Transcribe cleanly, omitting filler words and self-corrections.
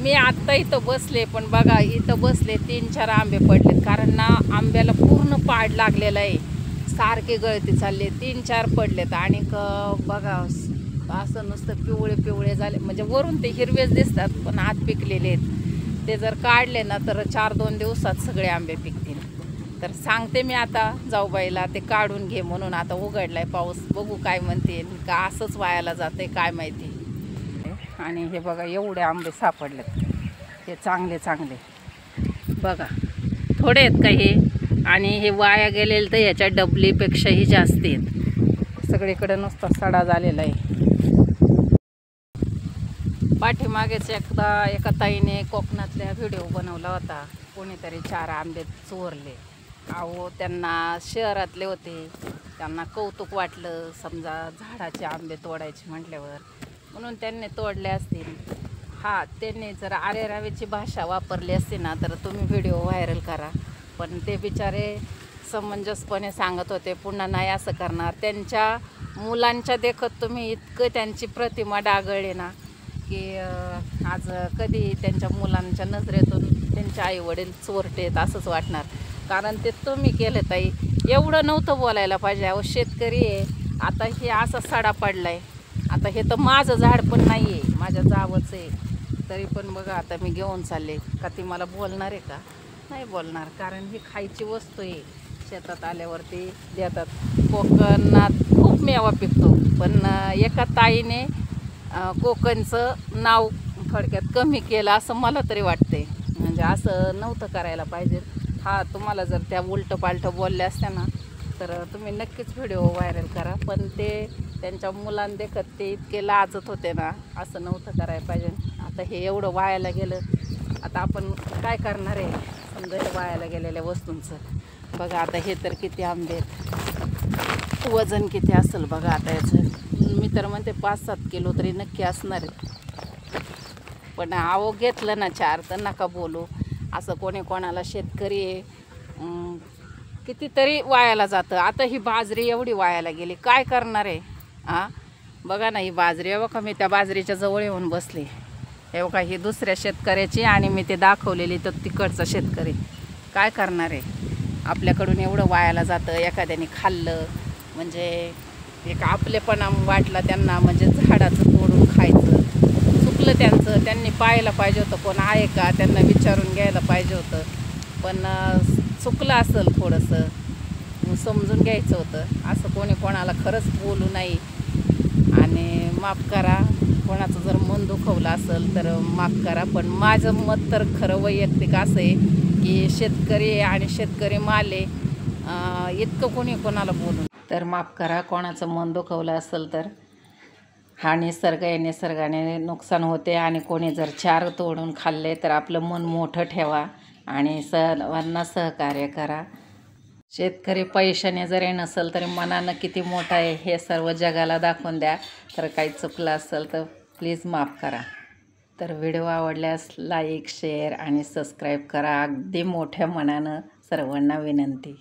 मी आत्ता इथं बसले, पण बघा इथं बसले 3-4 आंबे पडलेत, कारण ना आंब्याला पूर्ण पाड लागलेला आहे, सारखे गळती चालले, 3-4 पडलेत. आणि बघा असं नुसतं पिवळे पिवळे झाले, म्हणजे वरून ते हिरवेच दिसतात पण आत पिकलेले आहेत. ते जर काढले ना तर 4-2 दिवसात सगळे आंबे पिकतील. तर सांगते मी आता जाऊबाईला ते काढून घे म्हणून. आता उघडलाय पाऊस, बघू काय म्हणते का असंच वायाला जाते काय माहिती. आणि हे बघा एवढे आंबे सापडलेत, हे चांगले चांगले बघा, थोडे आहेत का हे, आणि हे वाया गेलेले तर याच्या डबलीपेक्षाही जास्त आहेत. सगळीकडे नुसता सडा झालेला आहे. पाठीमागेच एका ताईने कोकणातल्या व्हिडिओ बनवला होता, कोणीतरी 4 आंबे चोरले. अहो त्यांना शहरातले होते, त्यांना कौतुक वाटलं समजा झाडाचे आंबे तोडायचे म्हटल्यावर, म्हणून त्यांनी तोडले असतील. हा, त्यांनी जर आरेरावीची भाषा वापरली असती ना तर तुम्ही व्हिडिओ व्हायरल करा. पण ते बिचारे समंजसपणे सांगत होते, पुन्हा नाही असं करणार. त्यांच्या मुलांच्या देखत तुम्ही इतकं त्यांची प्रतिमा डागळली ना की आज कधी त्यांच्या मुलांच्या नजरेतून त्यांचे आईवडील चोरटेत असंच वाटणार. कारण ते तुम्ही केलं ताई, एवढं नव्हतं बोलायला पाहिजे. अहो शेतकरी आहे, आता हे असा सडा पडला आहे. आता हे तर माझं झाड पण नाही आहे, माझ्या जावंच आहे, तरी पण बघा आता मी घेऊन चालले. का ती मला बोलणार आहे का? नाही बोलणार, कारण ही खायची वस्तू आहे. शेतात आल्यावरती देतात. कोकणात खूप मेवा पिकतो, पण एका ताईने कोकणचं नाव थोडक्यात कमी केलं असं मला तरी वाटते. म्हणजे असं नव्हतं करायला पाहिजे. हा, तुम्हाला जर त्या उलटं पालटं बोलल्या असत्या ना तर तुम्ही नक्कीच व्हिडिओ व्हायरल करा. पण ते त्यांच्या मुलांदेखत ते इतके लाजत होते ना, असं नव्हतं करायला पाहिजे. आता हे एवढं वायाला गेलं, आता आपण काय करणार आहे समजा हे वायाला गेलेल्या वस्तूंचं. बघा आता हे तर किती आंबे आहेत, वजन किती असेल बघा आता याचं. मी तर म्हणते 5-7 किलो तरी नक्की असणार आहे. पण अहो घेतलं ना 4 तर नका बोलू असं. कोणाला शेतकरी आहे, कितीतरी वायाला जातं. आता ही बाजरी एवढी वायाला गेली, काय करणार आहे? बघा ना ही बाजरी, बघा मी त्या बाजरीच्या जवळ येऊन बसले. हे बघा ही दुसऱ्या शेतकऱ्याची, आणि मी ते दाखवलेली तर तिकडचा शेतकरी. काय करणार आहे? आपल्याकडून एवढं वायाला जातं. एखाद्याने खाल्लं म्हणजे एक आपलेपणा वाटला त्यांना, म्हणजे झाडाचं तोडून खायचं. चुकलं त्यांचं, त्यांनी पाहायला पाहिजे होतं कोण आहे का, त्यांना विचारून घ्यायला पाहिजे होतं. पण चुकलं असेल थोडंसं, समजून घ्यायचं होतं. असं कोणाला खरंच बोलू नाही. आणि माफ करा, कोणाचं जर मन दुखवलं असेल तर माफ करा. पण माझं मत तर खरं वैयक्तिक असं आहे की शेतकरी आणि शेतकरी माले इतकं कोणाला बोलून तर माफ करा. कोणाचं मन दुखवलं असेल तर हा निसर्ग आहे, निसर्गाने नुकसान होते. आणि कोणी जर 4 तोडून खाल्ले तर आपलं मन मोठं ठेवा आणि सर्वांना सहकार्य करा. शेतकरी पैशाने जरी नसेल तरी मनानं किती मोठा आहे हे सर्व जगाला दाखवून द्या. तर काही चुकलं असेल तर प्लीज माफ करा. तर व्हिडिओ आवडल्यास लाईक, शेअर आणि सबस्क्राईब करा. अगदी मोठ्या मनानं सर्वांना विनंती.